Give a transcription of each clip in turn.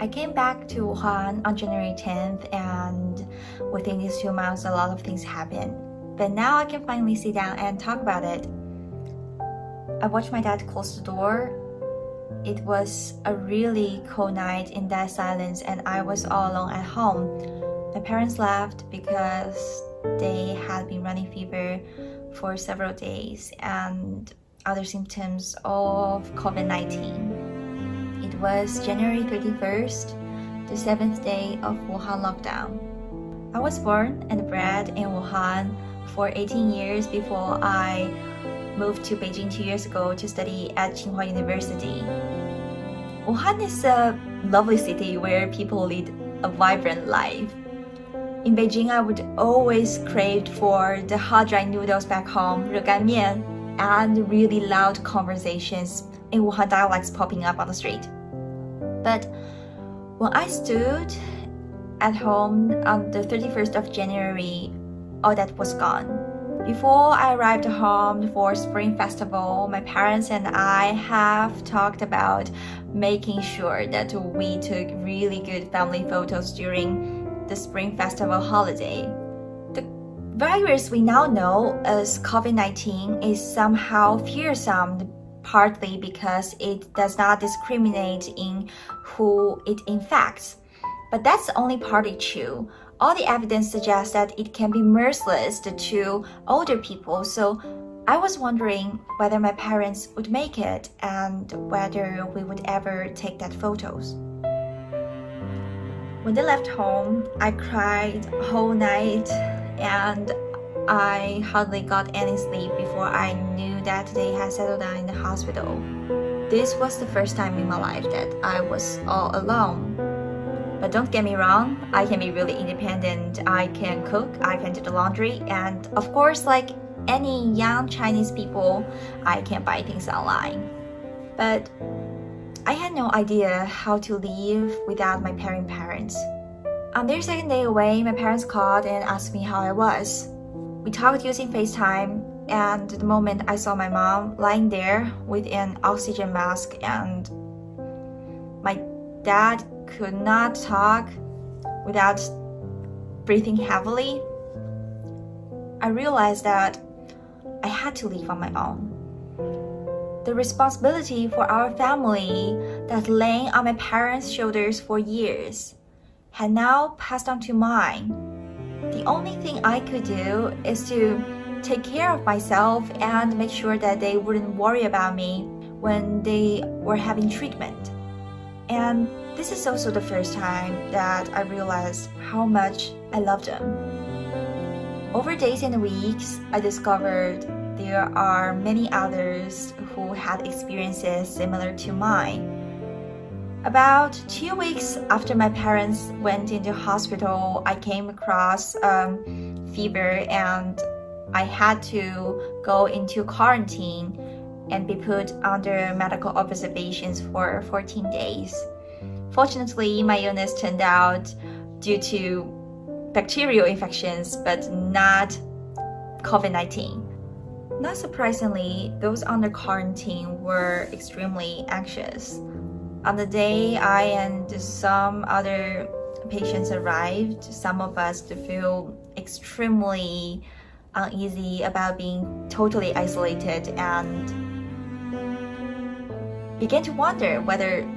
I came back to Wuhan on January 10th, and within these 2 months, a lot of things happened. But now I can finally sit down and talk about it. I watched my dad close the door. It was a really cold night in that silence, and I was all alone at home. My parents left because they had been running fever for several days and other symptoms of COVID-19. It was January 31st, the 7th day of Wuhan lockdown. I was born and bred in Wuhan for 18 years before I moved to Beijing 2 years ago to study at Tsinghua University. Wuhan is a lovely city where people lead a vibrant life. In Beijing, I would always crave for the hot dry noodles back home, 热干面, and really loud conversations in Wuhan dialects popping up on the street. But when I stood at home on the 31st of January, all that was gone. Before I arrived home for Spring Festival, my parents and I have talked about making sure that we took really good family photos during the Spring Festival holiday. The virus we now know as COVID-19 is somehow fearsome, partly because it does not discriminate in who it infects. But that's only partly true. All the evidence suggests that it can be merciless to older people, so I was wondering whether my parents would make it and whether we would ever take that photos. When they left home, I cried the whole night and I hardly got any sleep before I knew that they had settled down in the hospital. This was the first time in my life that I was all alone. But don't get me wrong, I can be really independent. I can cook, I can do the laundry, and of course, like any young Chinese people, I can buy things online. But I had no idea how to live without my parents. On their second day away, my parents called and asked me how I was. We talked using FaceTime, and the moment I saw my mom lying there with an oxygen mask and my dad could not talk without breathing heavily, I realized that I had to live on my own. The responsibility for our family that lay on my parents' shoulders for years had now passed on to mine. The only thing I could do is to take care of myself and make sure that they wouldn't worry about me when they were having treatment. And this is also the first time that I realized how much I loved them. Over days and weeks, I discovered there are many others who had experiences similar to mine. About 2 weeks after my parents went into hospital, I came across fever and I had to go into quarantine and be put under medical observations for 14 days. Fortunately, my illness turned out due to bacterial infections, but not COVID-19. Not surprisingly, those under quarantine were extremely anxious. On the day I and some other patients arrived, some of us feel extremely uneasy about being totally isolated and began to wonder whether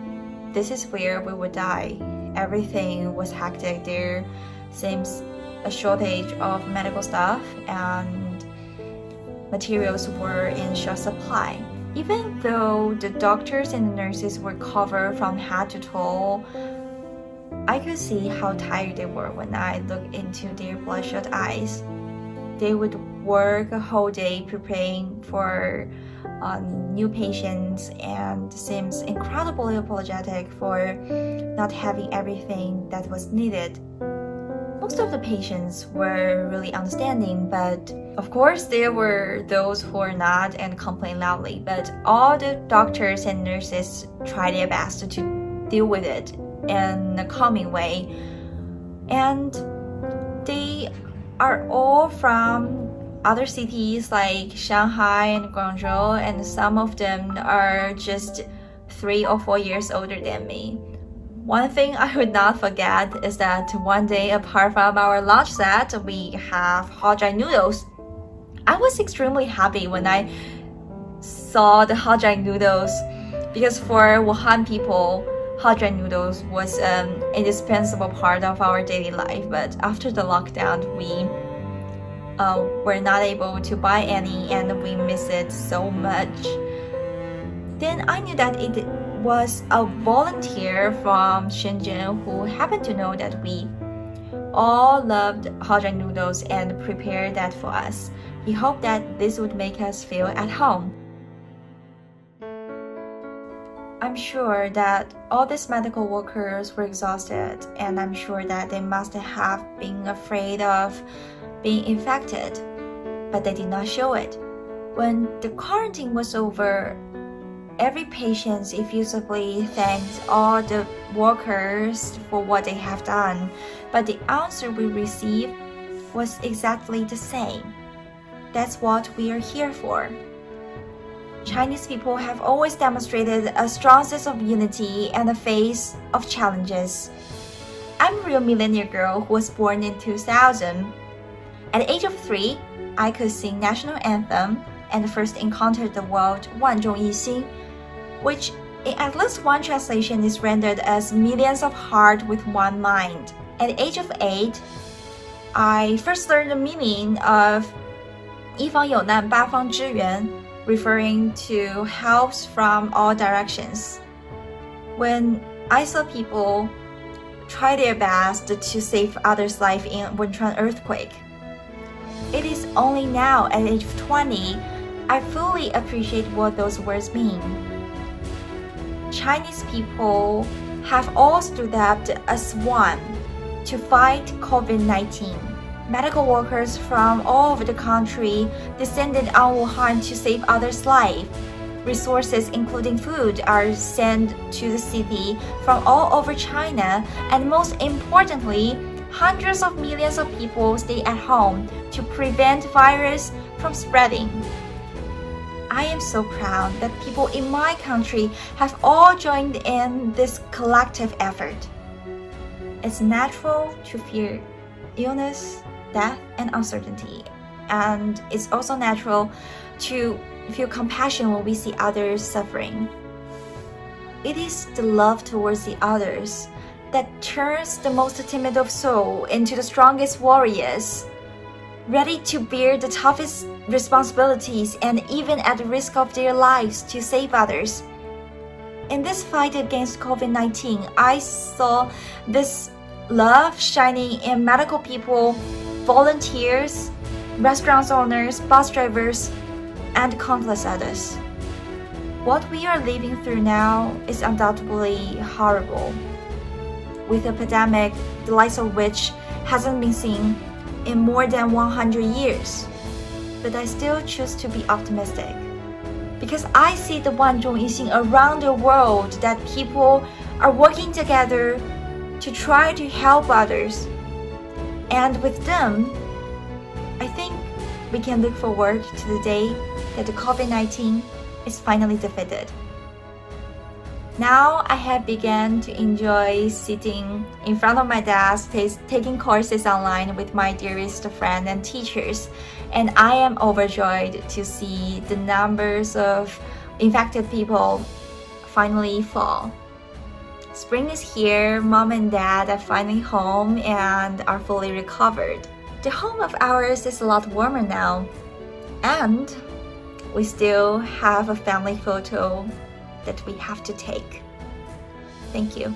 this is where we would die. Everything was hectic. There seems a shortage of medical staff and materials were in short supply. Even though the doctors and the nurses were covered from head to toe, I could see how tired they were when I looked into their bloodshot eyes. They would work a whole day preparing for new patients and seems incredibly apologetic for not having everything that was needed. Most of the patients were really understanding, but of course there were those who were not and complained loudly. But all the doctors and nurses tried their best to deal with it in a calming way. And they are all from other cities like Shanghai and Guangzhou, and some of them are just 3 or 4 years older than me. One thing I would not forget is that one day, apart from our lunch set, we have hot dry noodles. I was extremely happy when I saw the hot dry noodles because for Wuhan people, hot dry noodles was an indispensable part of our daily life. But after the lockdown, we were not able to buy any and we miss it so much. Then I knew that it was a volunteer from Shenzhen who happened to know that we all loved hot dry noodles and prepared that for us. He hoped that this would make us feel at home. I'm sure that all these medical workers were exhausted, and I'm sure that they must have been afraid of being infected, but they did not show it. When the quarantine was over, every patient effusively thanked all the workers for what they have done, but the answer we received was exactly the same. That's what we are here for. Chinese people have always demonstrated a strong sense of unity in the face of challenges. I'm a real millennial girl who was born in 2000. At the age of 3, I could sing national anthem and first encountered the word 万众一心, which in at least one translation is rendered as millions of heart with one mind. At the age of 8, I first learned the meaning of 一方有难八方支援, referring to helps from all directions. When I saw people try their best to save others' life in Wuhan earthquake, it is only now at the age of 20 I fully appreciate what those words mean. Chinese people have all stood up as one to fight COVID-19. Medical workers from all over the country descended on Wuhan to save others' lives. Resources, including food, are sent to the city from all over China, and most importantly, hundreds of millions of people stay at home to prevent virus from spreading. I am so proud that people in my country have all joined in this collective effort. It's natural to fear illness, death, and uncertainty, and it's also natural to feel compassion when we see others suffering. It is the love towards the others that turns the most timid of soul into the strongest warriors, ready to bear the toughest responsibilities and even at the risk of their lives to save others. In this fight against COVID-19, I saw this love shining in medical people, volunteers, restaurant owners, bus drivers, and countless others. What we are living through now is undoubtedly horrible, with a pandemic the likes of which hasn't been seen in more than 100 years. But I still choose to be optimistic, because I see the 万众一心 around the world, that people are working together to try to help others. And with them, I think we can look forward to the day that the COVID-19 is finally defeated. Now I have begun to enjoy sitting in front of my desk, taking courses online with my dearest friends and teachers, and I am overjoyed to see the numbers of infected people finally fall. Spring is here, mom and dad are finally home and are fully recovered. The home of ours is a lot warmer now, and we still have a family photo that we have to take. Thank you.